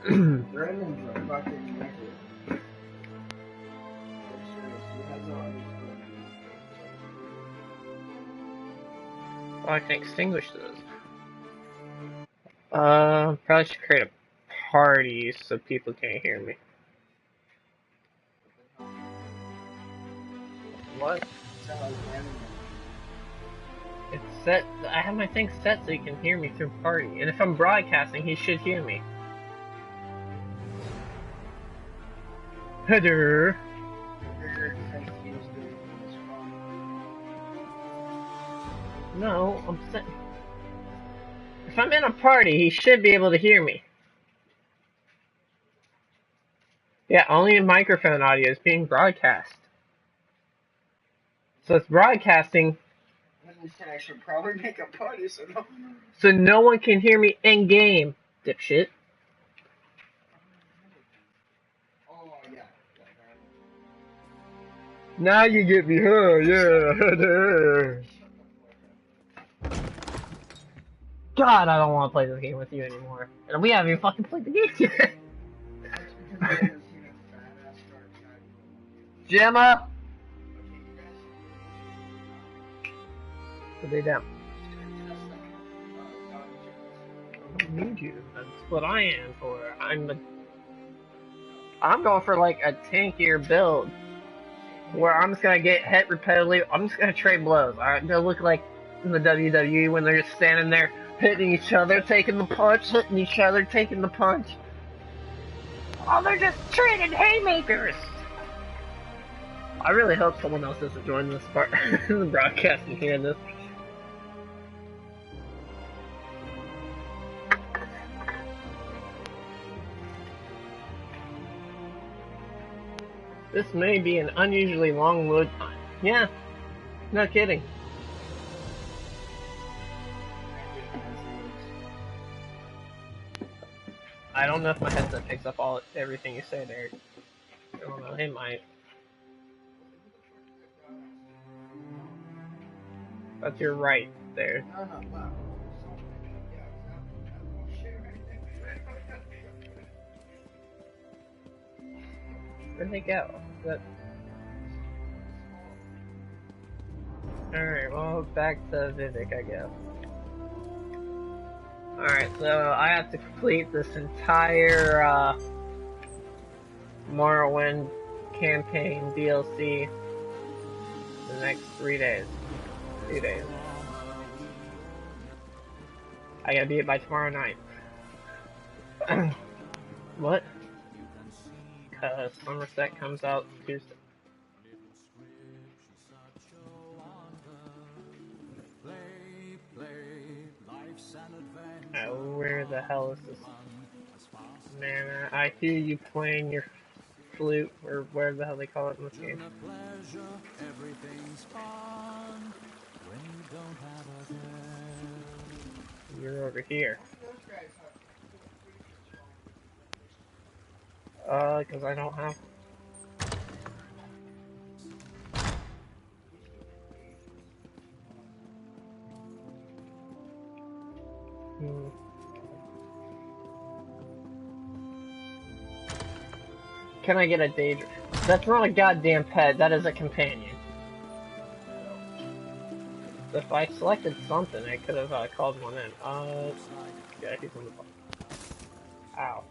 Brandon's a fucking record. Well, I can extinguish those. Probably should create a party so people can't hear me. What? It's set. I have my thing set so he can hear me through party. And if I'm broadcasting, he should hear me. Header. No, I'm set. If I'm in a party, he should be able to hear me. Yeah, only microphone audio is being broadcast. So it's broadcasting. I should probably make a party so no one can hear me in game, dipshit. Oh, yeah. Now you get me, huh? Yeah. God, I don't want to play this game with you anymore. And we haven't even fucking played the game yet. Gemma! Put they down. I don't need you. That's what I am for. I'm going for like a tankier build. Where I'm just gonna get hit repetitively. I'm just gonna trade blows. Alright, they'll look like in the WWE when they're just standing there hitting each other, taking the punch, hitting each other, taking the punch. Oh, they're just trading haymakers! I really hope someone else doesn't join this part of the broadcast and hear this. This may be an unusually long load time. Yeah, no kidding. I don't know if my headset picks up everything you say there. I don't know, it might. But you're right there. Where'd they go? Alright, well, back to Vivek, I guess. Alright, so I have to complete this entire, Morrowind campaign DLC in the next 3 days. 2 days. I gotta beat it by tomorrow night. What? Because Somerset comes out Tuesday. Where the hell is this? Man, I hear you playing your flute, or where the hell they call it in this game. You're over here. Because I don't have... Can I get a Daedra? That's not a goddamn pet, that is a companion. If I selected something, I could have called one in. Yeah, he's on the bottom. Ow.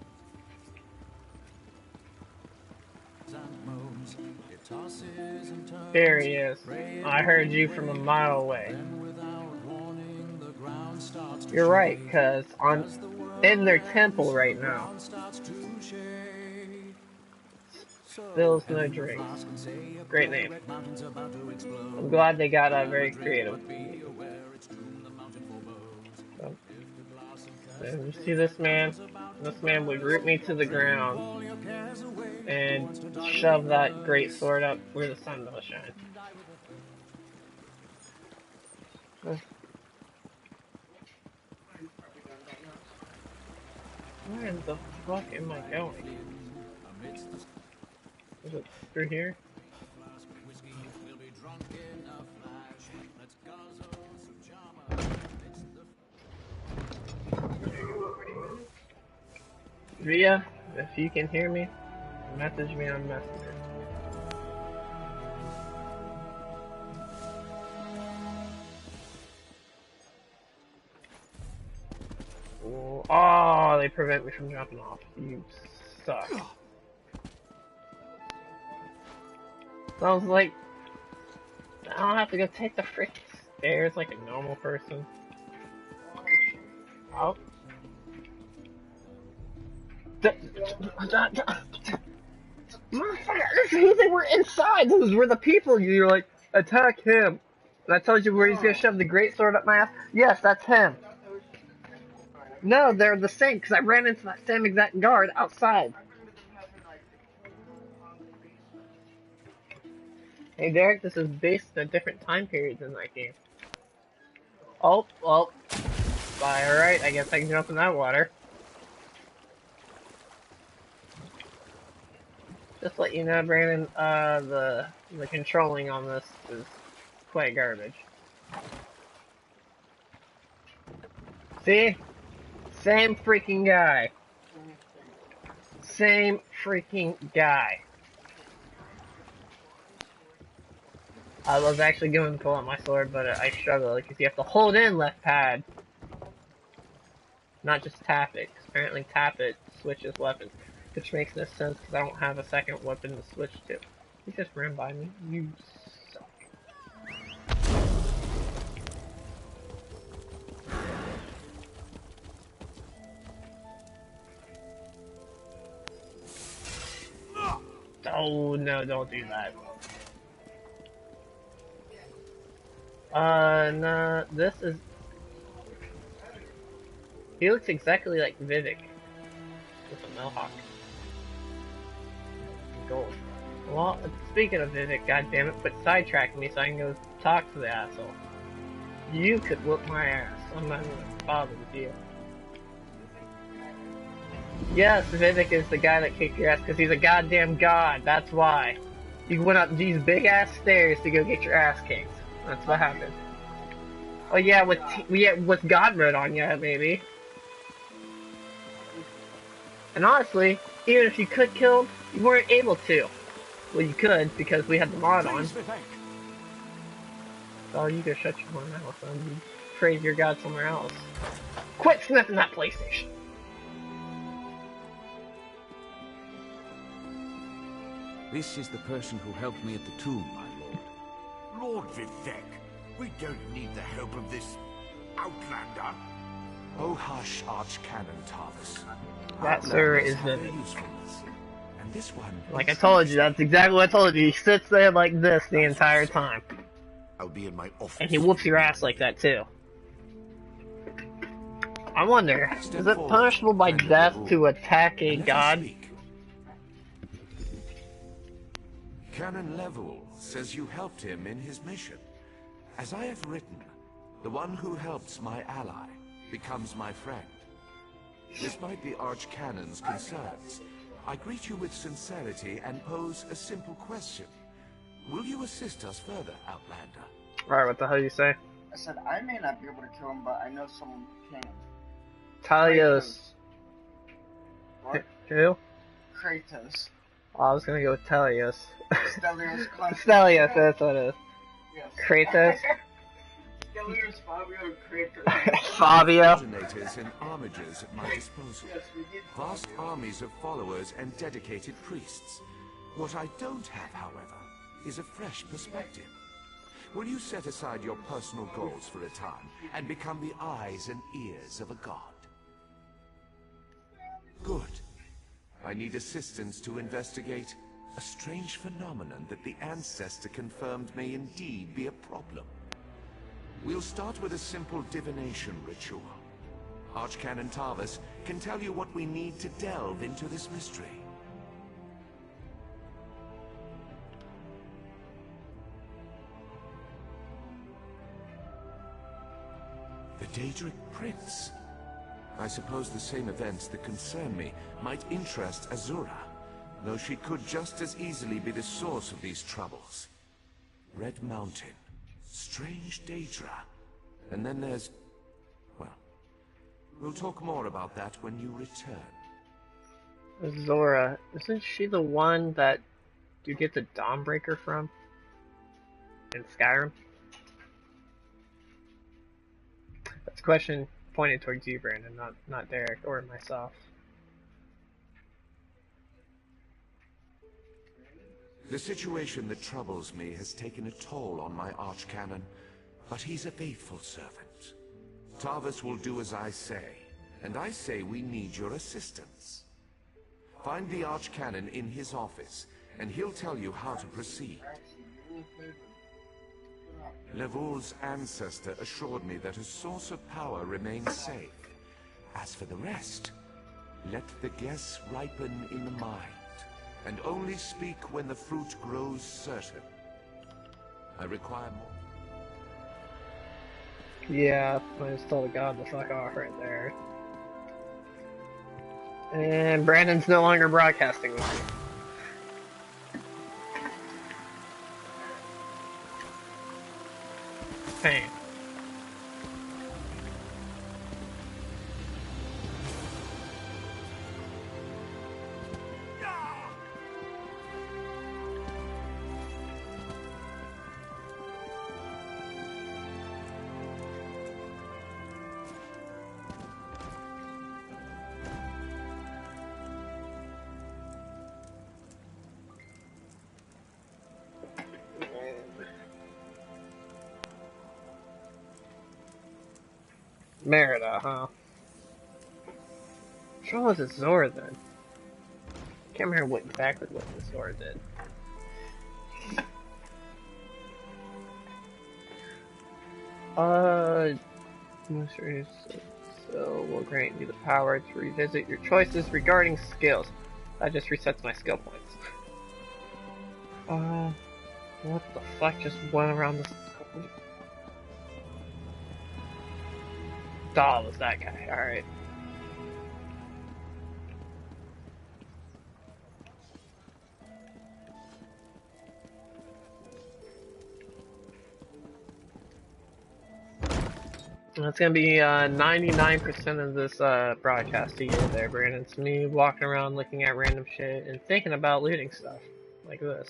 There he is. I heard you from a mile away. You're right, cause I'm in their temple right now. Spills no drinks. Great name. I'm glad they got very creative. And you see this man? This man would root me to the ground and shove that great sword up where the sun does shine. Where the fuck am I going? Is it through here? Via, if you can hear me, message me on Messenger. Oh, they prevent me from jumping off. You suck. Sounds like I don't have to go take the freaking stairs like a normal person. Oh. Motherfucker, this is who they were inside. Those were the people. You're like, attack him. And I told you where he's gonna shove the great sword up my ass. Yes, that's him. No, they're the same, because I ran into that same exact guard outside. Hey Derek, this is based on different time periods in that game. Oh, well. Alright, I guess I can jump in that water. Just to let you know, Brandon, the controlling on this is quite garbage. See? Same freaking guy. Same freaking guy. I was actually going to pull out my sword, but I struggle because you have to hold in left pad. Not just tap it, 'cause apparently tap it switches weapons. Which makes no sense because I don't have a second weapon to switch to. You just ran by me. You suck. Oh no, don't do that. No, this is... He looks exactly like Vivek. With a mohawk. Gold. Well, speaking of Vivek, goddammit, quit sidetracking me so I can go talk to the asshole. You could whoop my ass. I'm not gonna bother with you. Yes, Vivek is the guy that kicked your ass because he's a goddamn god. That's why. You went up these big ass stairs to go get your ass kicked. That's what happened. Oh yeah, with God mode on, yeah, maybe. And honestly, even if you could kill him, you weren't able to. Well, you could because we had the mod on. Oh, you go shut your mouth and you praise your God somewhere else. Quit sniffing that PlayStation. This is the person who helped me at the tomb, my lord. Lord Vivek, we don't need the help of this outlander. Oh hush, Archcanon Tarvis. That, sir, is Vivek. And this one, like I told you, that's exactly what I told you. He sits there like this the entire time. I'll be in my office. And he whoops your ass like that, too. I wonder, is it punishable by death to attack a god? Canon Level says you helped him in his mission. As I have written, the one who helps my ally becomes my friend. Despite the Archcanon's concerns, I greet you with sincerity and pose a simple question. Will you assist us further, Outlander? Alright, what the hell you say? I said I may not be able to kill him, but I know someone can. Talios. What? Who? Kratos. Oh, I was gonna go with Talios. Stelios. Stelios, that's what it is. Yes. Kratos. Stelios, Fabio, and Kratos. Fabio. Originators and armigers at my disposal. Yes, we did. Vast armies of followers and dedicated priests. What I don't have, however, is a fresh perspective. Will you set aside your personal goals for a time and become the eyes and ears of a god? Good. I need assistance to investigate a strange phenomenon that the ancestor confirmed may indeed be a problem. We'll start with a simple divination ritual. Archcanon Tarvis can tell you what we need to delve into this mystery. The Daedric Prince. I suppose the same events that concern me might interest Azura, though she could just as easily be the source of these troubles. Red Mountain, strange Daedra, and then there's... well, we'll talk more about that when you return. Zora, isn't she the one that you get the Dawnbreaker from in Skyrim? That's a question pointed towards you, Brandon, not Derek or myself. The situation that troubles me has taken a toll on my archcanon, but he's a faithful servant. Tarvis will do as I say, and I say we need your assistance. Find the archcanon in his office, and he'll tell you how to proceed. Levoul's ancestor assured me that a source of power remains safe. As for the rest, let the guess ripen in the mind, and only speak when the fruit grows certain. I require more. Yeah, I just told God to fuck off right there. And Brandon's no longer broadcasting with me. Pain. Merida, huh? Which one was it Zora then? Can't remember what exactly what the Zora did. Mysteries so will grant you the power to revisit your choices regarding skills. That just resets my skill points. What the fuck just went around this? Doll was that guy, alright. That's gonna be 99% of this broadcast to you there, Brandon. It's me walking around looking at random shit and thinking about looting stuff. Like this.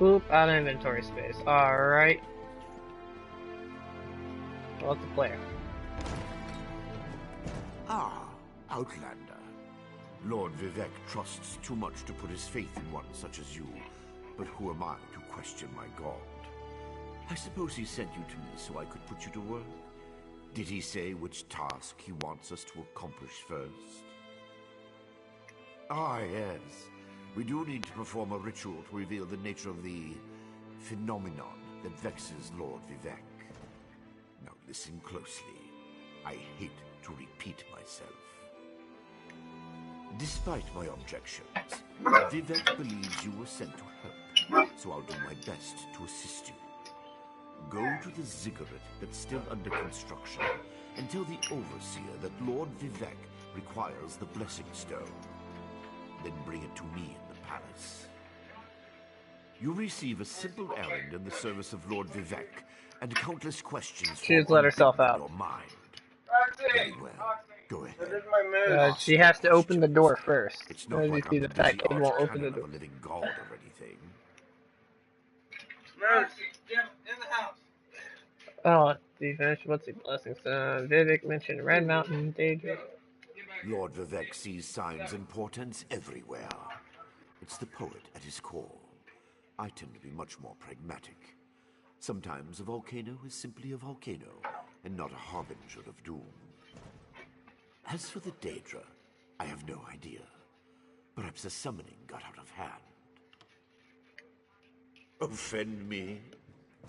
Oop, out of inventory space. Alright. What's the player? Ah, Outlander. Lord Vivek trusts too much to put his faith in one such as you. But who am I to question my god? I suppose he sent you to me so I could put you to work? Did he say which task he wants us to accomplish first? Ah, yes. We do need to perform a ritual to reveal the nature of the phenomenon that vexes Lord Vivek. Now listen closely. I hate to repeat myself. Despite my objections, Vivek believes you were sent to help, so I'll do my best to assist you. Go to the ziggurat that's still under construction and tell the overseer that Lord Vivek requires the blessing stone. Then bring it to me in the palace. You receive a simple errand in the service of Lord Vivek, and countless questions She's let herself out. Your mind. Very well. Go ahead. She has to open the door first. It's not As you like see, I'm the the fat busy kid won't open the archcanon door. of a living god or anything. In the house. Oh, defense. What's the blessings? Vivek mentioned Red Mountain, Daedra. Lord Vivek sees signs and portents everywhere. It's the poet at his core. I tend to be much more pragmatic. Sometimes a volcano is simply a volcano, and not a harbinger of doom. As for the Daedra, I have no idea. Perhaps the summoning got out of hand. Offend me?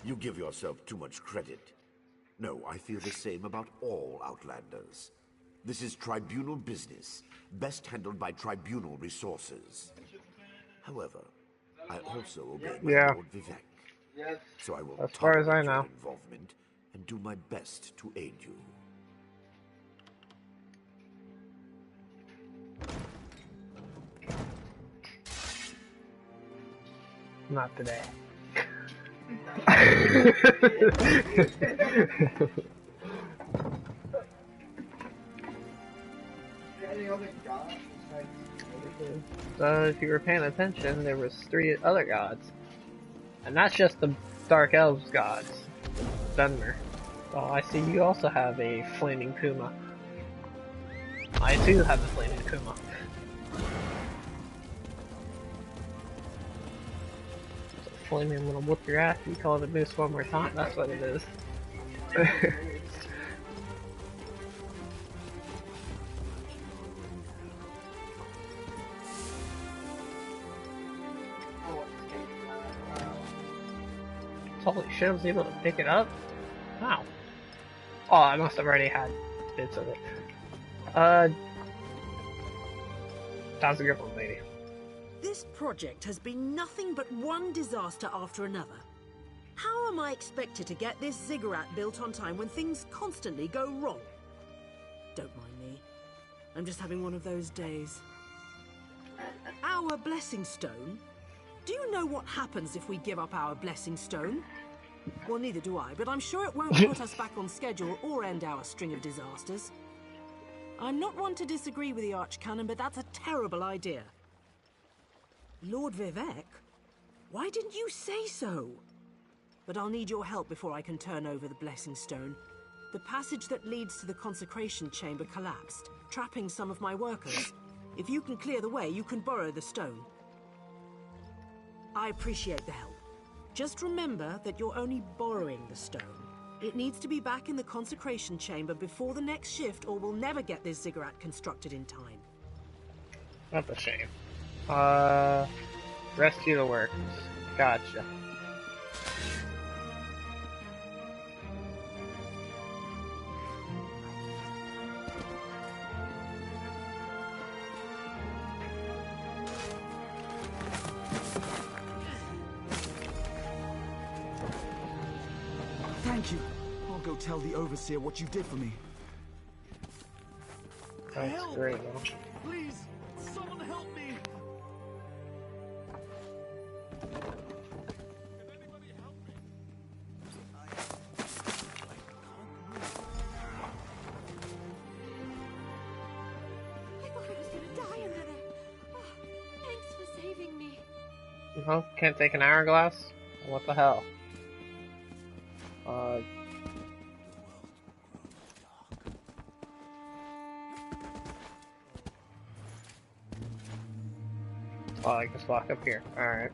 You give yourself too much credit. No, I feel the same about all Outlanders. This is tribunal business, best handled by tribunal resources. However, I also obey my Lord Vivek. So I will as far as I tolerate know. your involvement and do my best to aid you. Not today. Any other gods besides So if you were paying attention, there was 3 other gods. And that's just the Dark Elves gods. Dunmer. Oh, I see you also have a Flaming Kuma. I too have a Flaming Kuma. So Flaming, I'm gonna whoop your ass if you call it a boost one more time, that's what it is. Holy shit, I was able to pick it up? Wow. Oh, I must have already had bits of it. That's a good one, lady. This project has been nothing but one disaster after another. How am I expected to get this ziggurat built on time when things constantly go wrong? Don't mind me. I'm just having one of those days. Our blessing stone? Do you know what happens if we give up our blessing stone? Well, neither do I, but I'm sure it won't put us back on schedule or end our string of disasters. I'm not one to disagree with the Archcanon, but that's a terrible idea. Lord Vivek? Why didn't you say so? But I'll need your help before I can turn over the blessing stone. The passage that leads to the consecration chamber collapsed, trapping some of my workers. If you can clear the way, you can borrow the stone. I appreciate the help. Just remember that you're only borrowing the stone. It needs to be back in the consecration chamber before the next shift, or we'll never get this ziggurat constructed in time. That's a shame. Rescue the workers. Gotcha. Thank you. I'll go tell the Overseer what you did for me. That's Help! great, man. Please, someone help me! I thought I was gonna die under there. Oh, thanks for saving me. No, can't take an hourglass? What the hell? Oh, I just walk up here. Alright.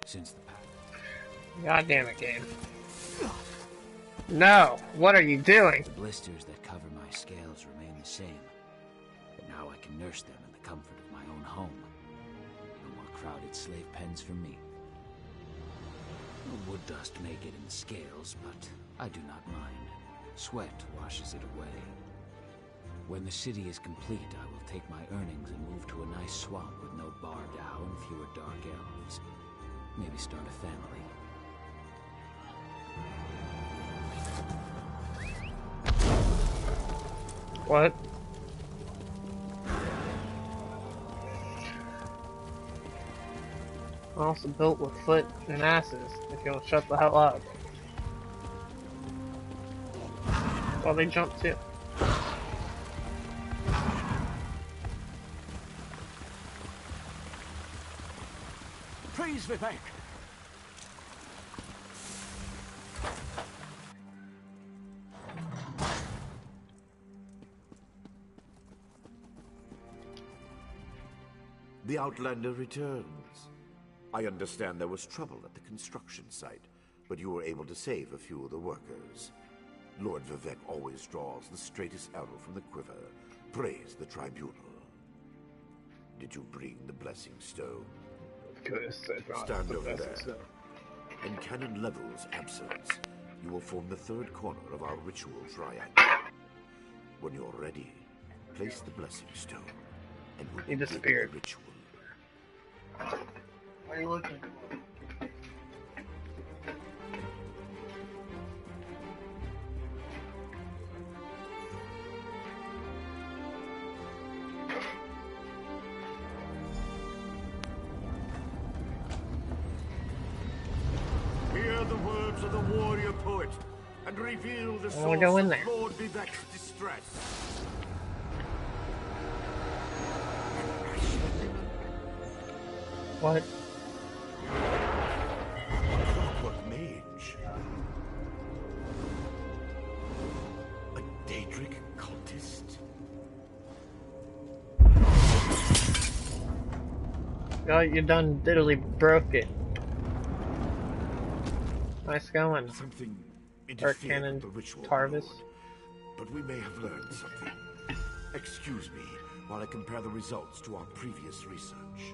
Since the past. God damn it, game. No! What are you doing? The blisters that cover my scales remain the same, but now I can nurse them in the comfort of my own home. No more crowded slave pens for me. The wood dust may get in the scales, but I do not mind. Sweat washes it away. When the city is complete, I will take my earnings and move to a nice swamp with no Bardow and fewer dark elves. Maybe start a family. What? I'm also built with foot and asses, if you'll shut the hell up. Well, they jump too. Praise Vivek! The Outlander returns. I understand there was trouble at the construction site, but you were able to save a few of the workers. Lord Vivek always draws the straightest arrow from the quiver. Praise the tribunal. Did you bring the blessing stone? Stand over there. In Canon Level's absence, you will form the third corner of our ritual triangle. When you're ready, place the blessing stone, and we'll begin the ritual. Where are you looking? Hear the words of the warrior poet, and reveal the source go in of there. Lord Vivek's distress. What? What mage? A Daedric cultist? Oh, you done diddly broke it. Nice going. Something Cannon interfered with the ritual, Tarvis. Lord. But we may have learned something. Excuse me while I compare the results to our previous research.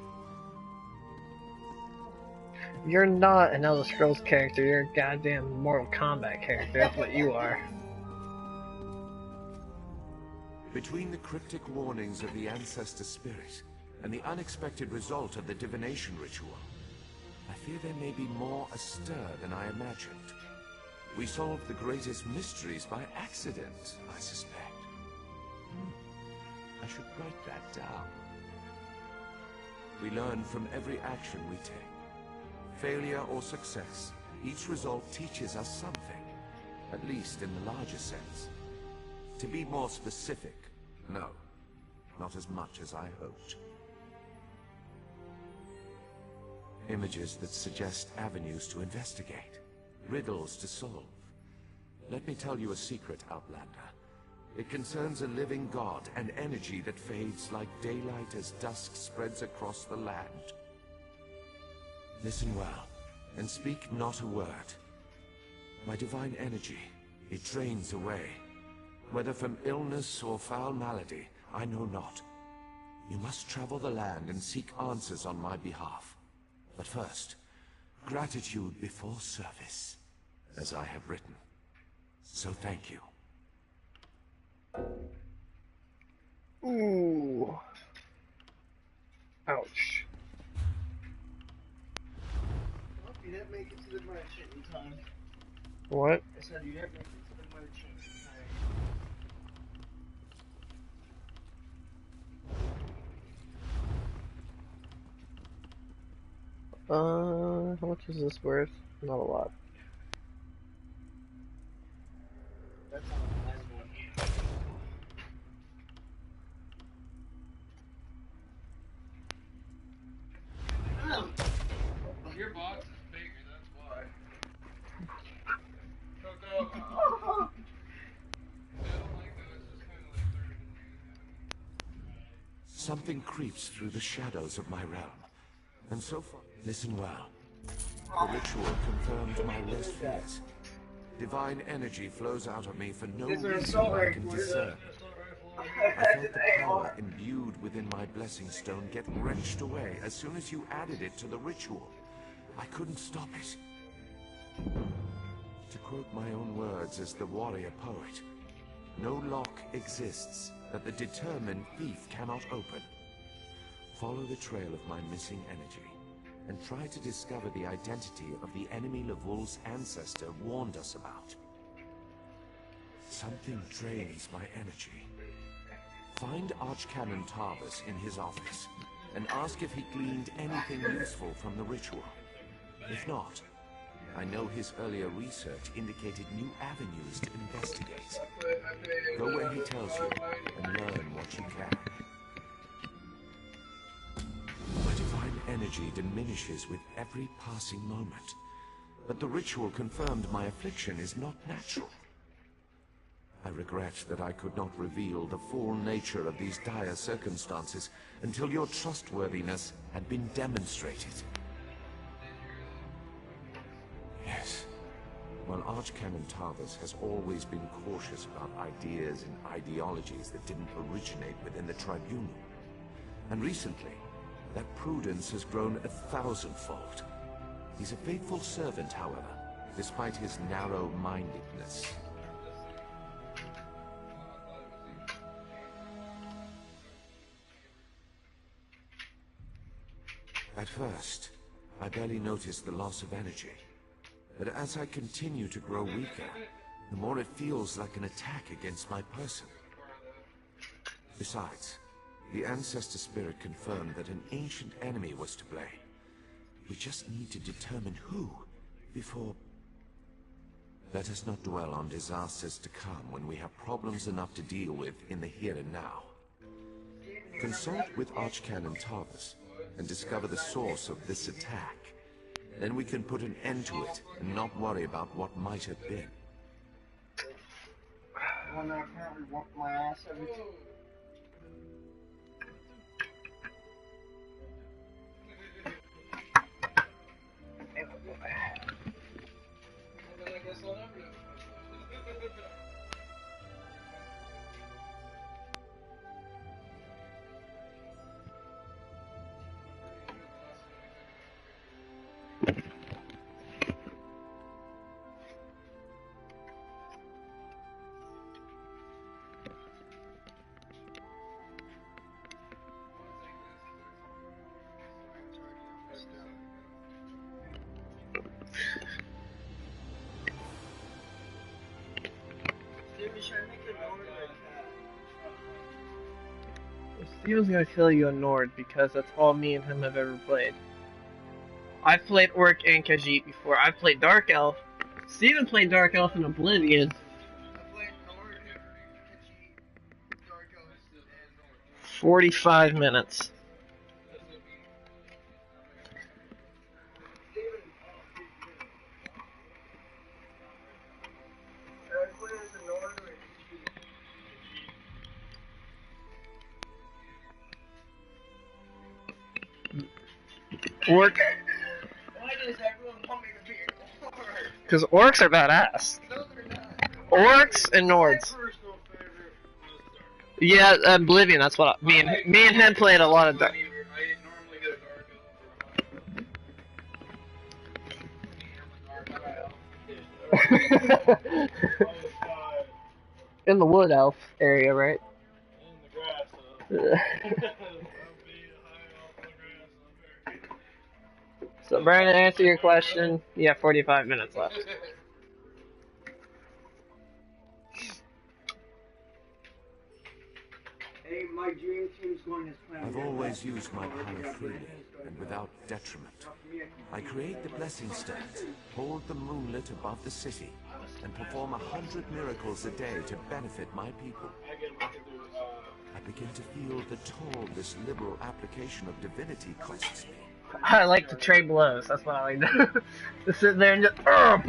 You're not an Elder Scrolls character, you're a goddamn Mortal Kombat character, that's what you are. Between the cryptic warnings of the ancestor spirit and the unexpected result of the divination ritual, I fear there may be more astir than I imagined. We solved the greatest mysteries by accident, I suspect. I should write that down. We learn from every action we take. Failure or success, each result teaches us something, at least in the larger sense. To be more specific, no, not as much as I hoped. Images that suggest avenues to investigate, riddles to solve. Let me tell you a secret, Outlander. It concerns a living god, an energy that fades like daylight as dusk spreads across the land. Listen well, and speak not a word. My divine energy, it drains away. Whether from illness or foul malady, I know not. You must travel the land and seek answers on my behalf. But first, gratitude before service, as I have written. So thank you. Ooh. Ouch. Well, you didn't make it to the merchant in time. What? I said you didn't make it to the merchant in time. How much is this worth? Not a lot. That's on the last one. Your box is bigger, that's why. Coco. I don't like that, it's just kind of like third in Something creeps through the shadows of my realm. And so far, listen well. The ritual confirmed my worst fears. Divine energy flows out of me for no reason I can discern. I felt the power imbued within my blessing stone get wrenched away as soon as you added it to the ritual. I couldn't stop it. To quote my own words as the warrior poet, no lock exists that the determined thief cannot open. Follow the trail of my missing energy, and try to discover the identity of the enemy Lavul's ancestor warned us about. Something drains my energy. Find Archcanon Tarvis in his office, and ask if he gleaned anything useful from the ritual. If not, I know his earlier research indicated new avenues to investigate. Go where he tells you, and learn what you can. My divine energy diminishes with every passing moment, but the ritual confirmed my affliction is not natural. I regret that I could not reveal the full nature of these dire circumstances until your trustworthiness had been demonstrated. Yes. While Archcanon Tarvis has always been cautious about ideas and ideologies that didn't originate within the Tribunal. And recently, that prudence has grown 1,000-fold. He's a faithful servant, however, despite his narrow-mindedness. At first, I barely noticed the loss of energy. But as I continue to grow weaker, the more it feels like an attack against my person. Besides, the Ancestor Spirit confirmed that an ancient enemy was to blame. We just need to determine who before... Let us not dwell on disasters to come when we have problems enough to deal with in the here and now. Consult with Archcanon Tarvis and discover the source of this attack. Then we can put an end to it and not worry about what might have been. Well, now I can't re-whoop my ass every time. Steven's gonna kill you on Nord because that's all me and him have ever played. I've played Orc and Khajiit before. I've played Dark Elf. Steven played Dark Elf in Oblivion. I played Nord, Khajiit, Dark Elf, and Nord. 45 minutes. Orc. Why does everyone want me to be an orc? Because orcs are badass. No, they're not. Orcs and Nords. My personal favorite was Dark Elf. Yeah, Oblivion. That's what me and him played a lot of Dark. I normally get a Dark Elf. In the Wood Elf area, right? In the grass, So, Brandon, to answer your question, you have 45 minutes left. Hey, my dream team's going as planned. I've always used my power freely and without detriment. I create the blessing stones, hold the moonlit above the city, and perform 100 miracles a day to benefit my people. I begin to feel the toll this liberal application of divinity costs me. I like to trade blows. That's what I like to do. Just sit there and just. I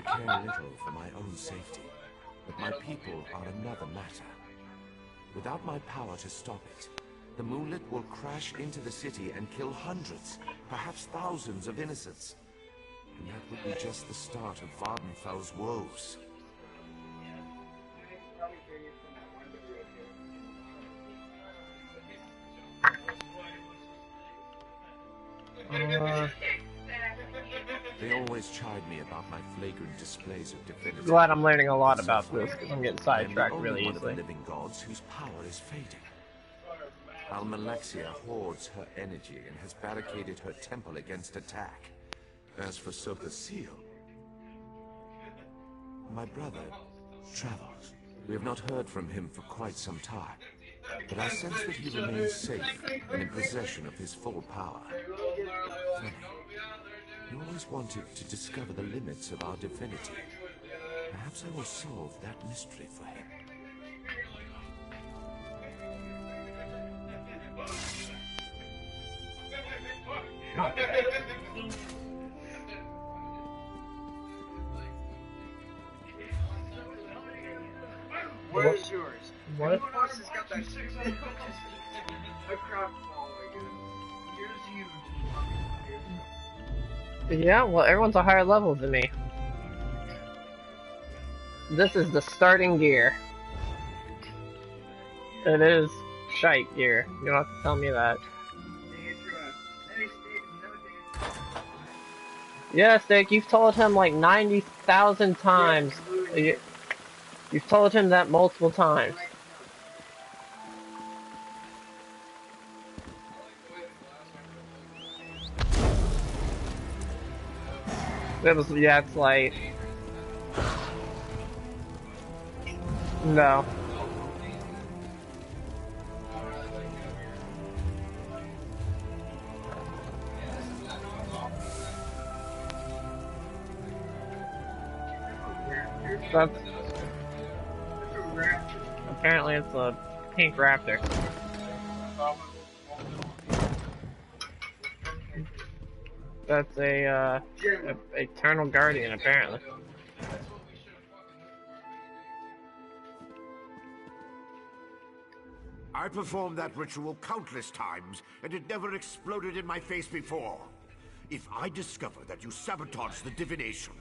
care little for my own safety, but my people are another matter. Without my power to stop it, the moonlit will crash into the city and kill hundreds, perhaps thousands of innocents. And that would be just the start of Vardenfell's woes. They always chide me about my flagrant displays of divinity. Glad I'm learning a lot about this because I'm getting sidetracked I'm the really only one of the easily. living gods whose power is fading. Almalexia hoards her energy and has barricaded her temple against attack. As for Soka's seal, my brother travels. We have not heard from him for quite some time, but I sense that he remains safe and in possession of his full power. Funny. He always wanted to discover the limits of our divinity. Perhaps I will solve that mystery for him. Where's yours? What? Everyone else has got that shit. A crowd following it. Here's you. Yeah, well, everyone's a higher level than me. This is the starting gear. It is shite gear. You don't have to tell me that. Yeah, Steak, you've told him like 90,000 times. You've told him that multiple times. It was, yeah, it's like... No. That's... Apparently it's a pink raptor. That's a Eternal Guardian, apparently. I performed that ritual countless times, and it never exploded in my face before. If I discover that you sabotage the divination...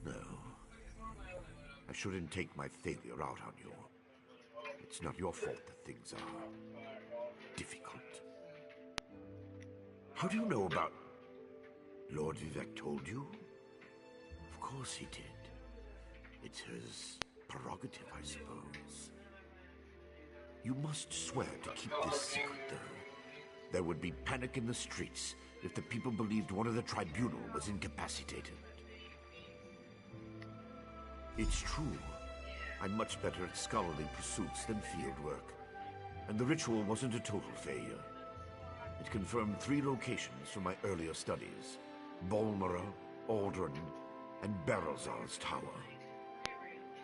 No. I shouldn't take my failure out on you. It's not your fault that things are... difficult. How do you know about... Lord Vivek told you? Of course he did. It's his prerogative, I suppose. You must swear to keep this secret, though. There would be panic in the streets if the people believed one of the tribunal was incapacitated. It's true. I'm much better at scholarly pursuits than field work. And the ritual wasn't a total failure. It confirmed 3 locations from my earlier studies. Balmora, Aldrin, and Barrelzar's Tower.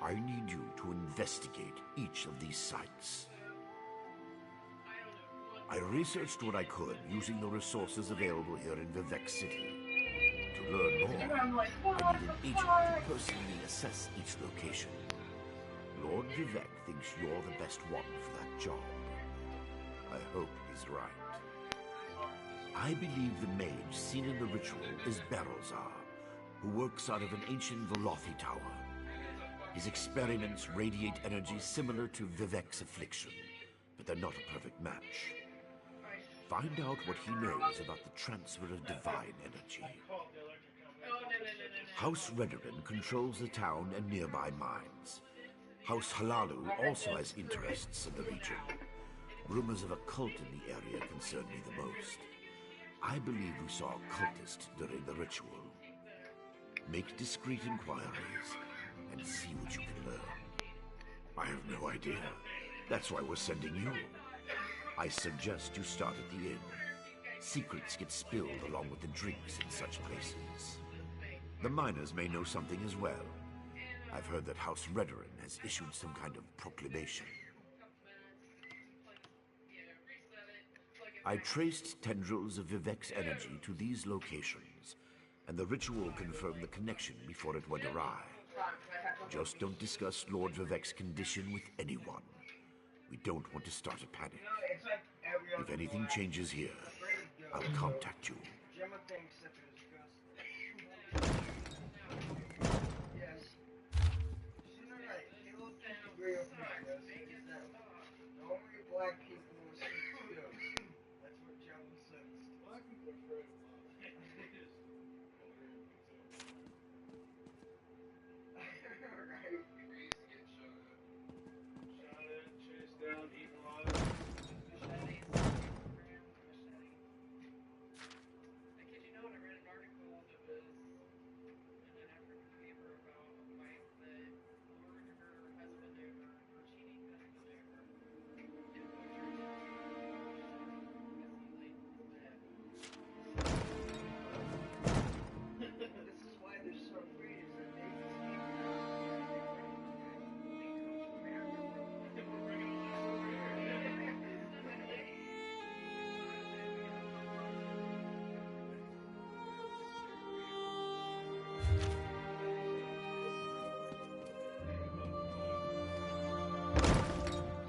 I need you to investigate each of these sites. I researched what I could using the resources available here in Vivek City. To learn more, I need an agent to personally assess each location. Lord Vivek thinks you're the best one for that job. I hope he's right. I believe the mage seen in the ritual is Barrelzar, who works out of an ancient Velothi tower. His experiments radiate energy similar to Vivek's affliction, but they're not a perfect match. Find out what he knows about the transfer of divine energy. House Redoran controls the town and nearby mines. House Halalu also has interests in the region. Rumors of a cult in the area concern me the most. I believe we saw a cultist during the ritual. Make discreet inquiries and see what you can learn. I have no idea. That's why we're sending you. I suggest you start at the inn. Secrets get spilled along with the drinks in such places. The miners may know something as well. I've heard that House Redoran has issued some kind of proclamation. I traced tendrils of Vivek's energy to these locations, and the ritual confirmed the connection before it went awry. Just don't discuss Lord Vivek's condition with anyone. We don't want to start a panic. If anything changes here, I'll contact you.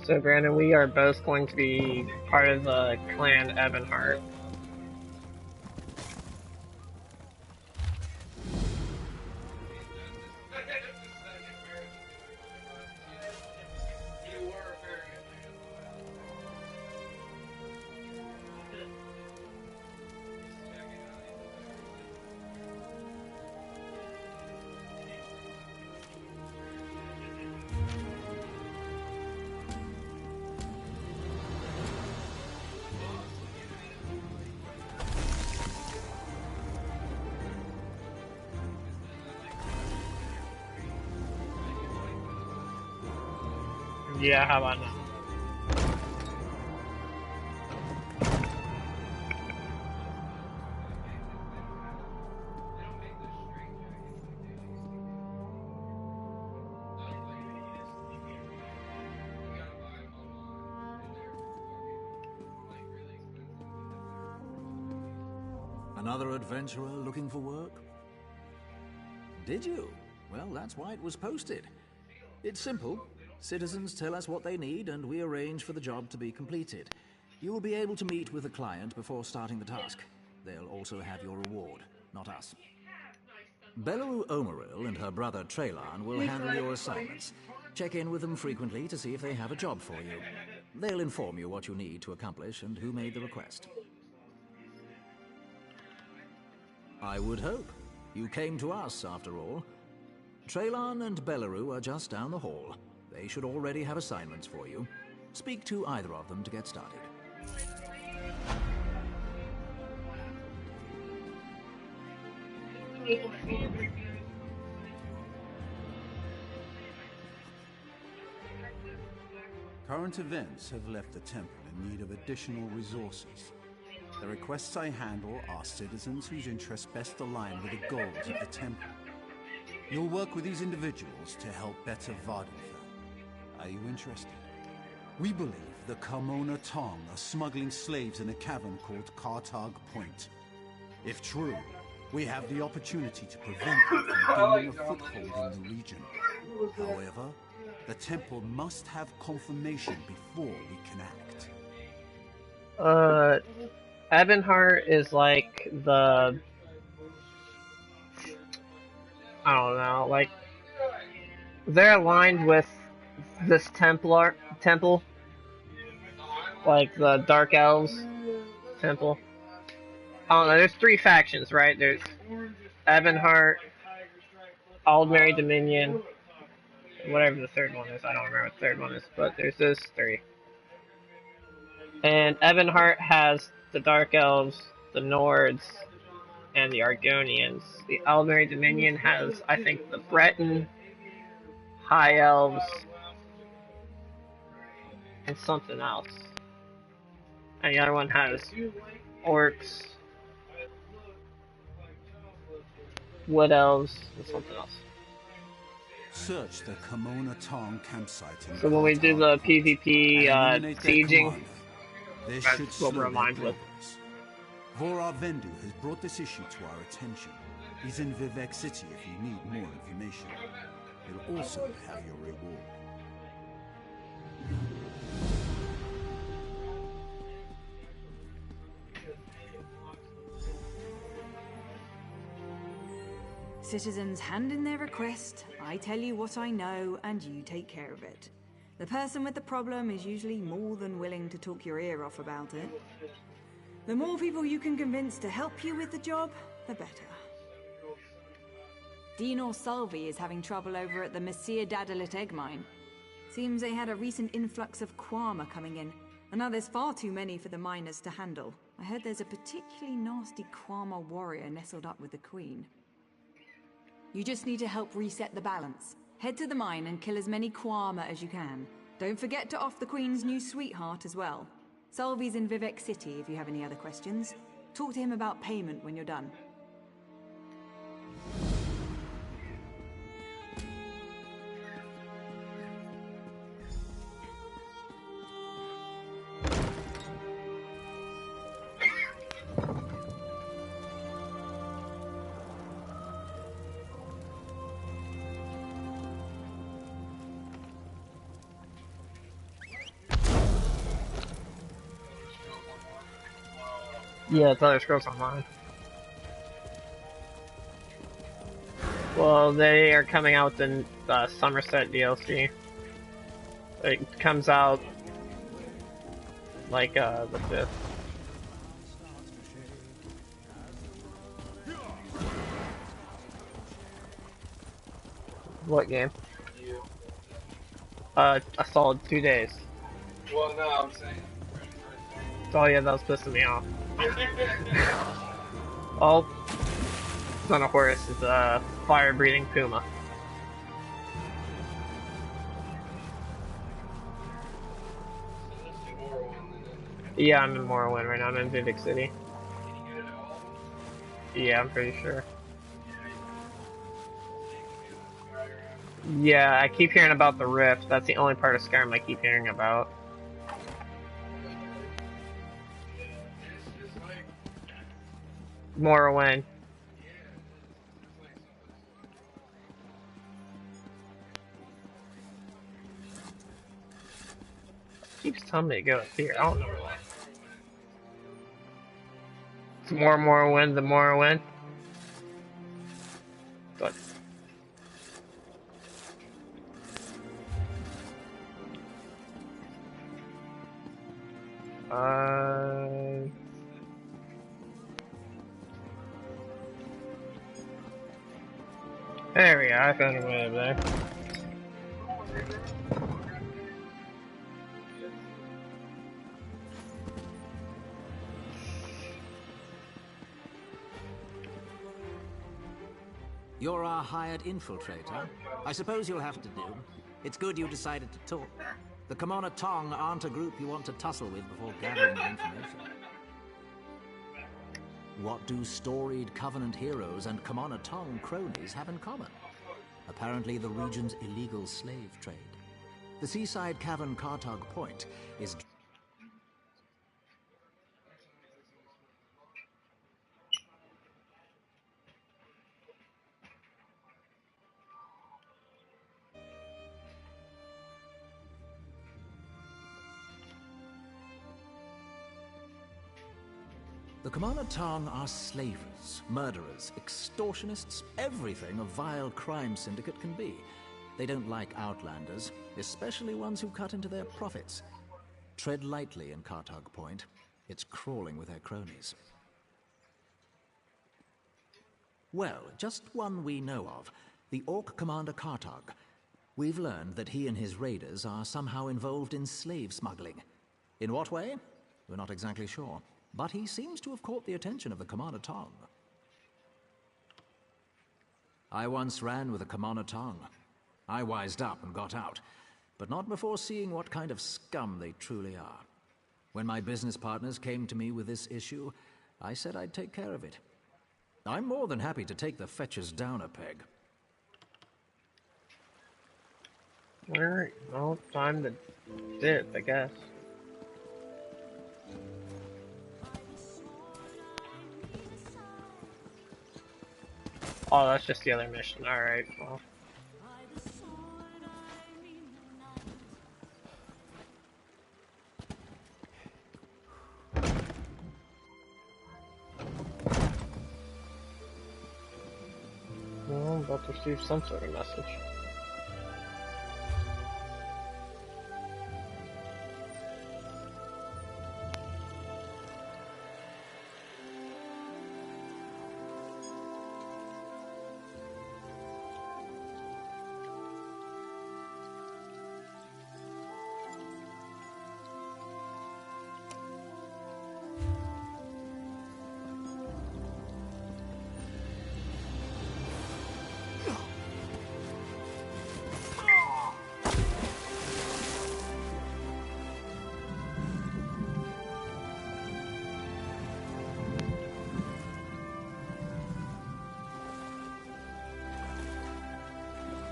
So, Brandon, we are both going to be part of the clan Ebonheart. Yeah, how about now? Another adventurer looking for work? Did you? Well, that's why it was posted. It's simple. Citizens tell us what they need, and we arrange for the job to be completed. You will be able to meet with the client before starting the task. They'll also have your reward, not us. Belleru Omeril and her brother Traylan will handle your assignments. Check in with them frequently to see if they have a job for you. They'll inform you what you need to accomplish and who made the request. I would hope. You came to us, after all. Traylan and Belleru are just down the hall. They should already have assignments for you. Speak to either of them to get started. Current events have left the temple in need of additional resources. The requests I handle are citizens whose interests best align with the goals of the temple. You'll work with these individuals to help better Vardenfell. Are you interested? We believe the Carmona Tong are smuggling slaves in a cavern called Cartag Point. If true, we have the opportunity to prevent them from gaining a foothold in the region. However, the temple must have confirmation before we can act. Ebonheart is like the... I don't know, like... They're aligned with this temple. Like the Dark Elves temple. I don't know, there's 3 factions, right? There's Ebonheart, Aldmeri Dominion, whatever the third one is. I don't remember what the third one is, but there's those 3. And Ebonheart has the Dark Elves, the Nords, and the Argonians. The Aldmeri Dominion has, I think, the Breton, High Elves, and something else. And the other one has Orcs, Wood Elves, and something else. Search the Carmona Tong campsite in So when we do the PvP sieging, this that's should what slow we're their aligned with. progress. Vorar Vendu has brought this issue to our attention. He's in Vivec City if you need more information. He'll also have your reward. Citizens hand in their request, I tell you what I know, and you take care of it. The person with the problem is usually more than willing to talk your ear off about it. The more people you can convince to help you with the job, the better. Dinor Salvi is having trouble over at the Messiah Dadalit egg mine. Seems they had a recent influx of Kwama coming in, and now there's far too many for the miners to handle. I heard there's a particularly nasty Kwama warrior nestled up with the Queen. You just need to help reset the balance. Head to the mine and kill as many Kwama as you can. Don't forget to off the Queen's new sweetheart as well. Salvi's in Vivec City if you have any other questions. Talk to him about payment when you're done. Yeah, it's Elder Scrolls Online. Well, they are coming out with the Somerset DLC. It comes out like the 5th. What game? You. A solid 2 days. Well, no, I'm saying. Oh yeah, that was pissing me off. Oh, it's not a horse, it's a fire-breathing puma. Yeah, I'm in Morrowind right now. I'm in Vivic City. Yeah, I'm pretty sure. Yeah, I keep hearing about the Rift. That's the only part of Skyrim I keep hearing about. Morrowind. Keeps telling me to go up here. I don't know why. It's more Morrowind than Morrowind. But there we go. I found a way over there. You're our hired infiltrator. I suppose you'll have to do. It's good you decided to talk. The Kamona Tong aren't a group you want to tussle with before gathering the information. What do storied Covenant heroes and Kamona Tong cronies have in common? Apparently the region's illegal slave trade. The seaside cavern Kartag Point is... The Kamana Tong are slavers, murderers, extortionists, everything a vile crime syndicate can be. They don't like outlanders, especially ones who cut into their profits. Tread lightly in Kartag Point. It's crawling with their cronies. Well, just one we know of, the Orc Commander Kartag. We've learned that he and his raiders are somehow involved in slave smuggling. In what way? We're not exactly sure. But he seems to have caught the attention of the Kamana Tong. I once ran with a Kamana Tong. I wised up and got out, but not before seeing what kind of scum they truly are. When my business partners came to me with this issue, I said I'd take care of it. I'm more than happy to take the fetchers down a peg. Alright, well, time to dip, I guess. Oh, that's just the other mission. Alright, well. Well, I'm about to receive some sort of message.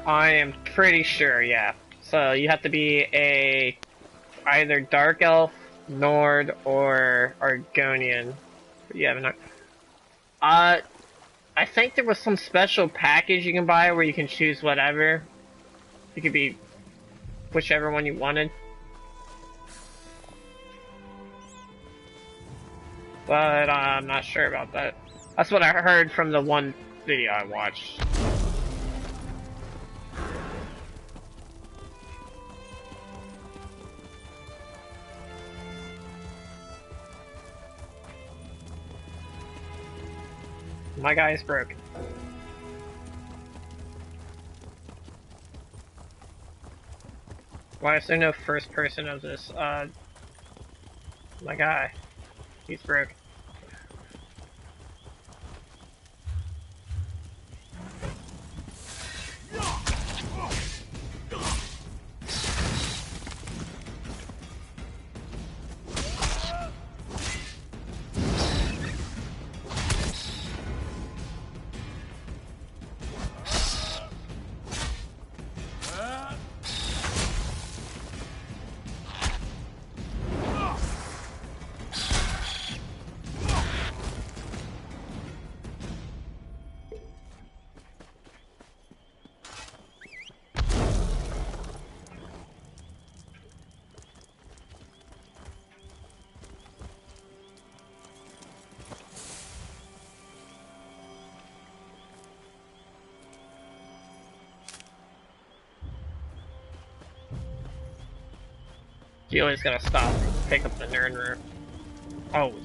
I am pretty sure, yeah. So you have to be either Dark Elf, Nord, or Argonian. Yeah, but not. I think there was some special package you can buy where you can choose whatever. You could be whichever one you wanted. but I'm not sure about that. That's what I heard from the one video I watched. My guy is broken. Why is there no first person of this? My guy. He's broken. You always gotta stop and pick up the nerd room. Always.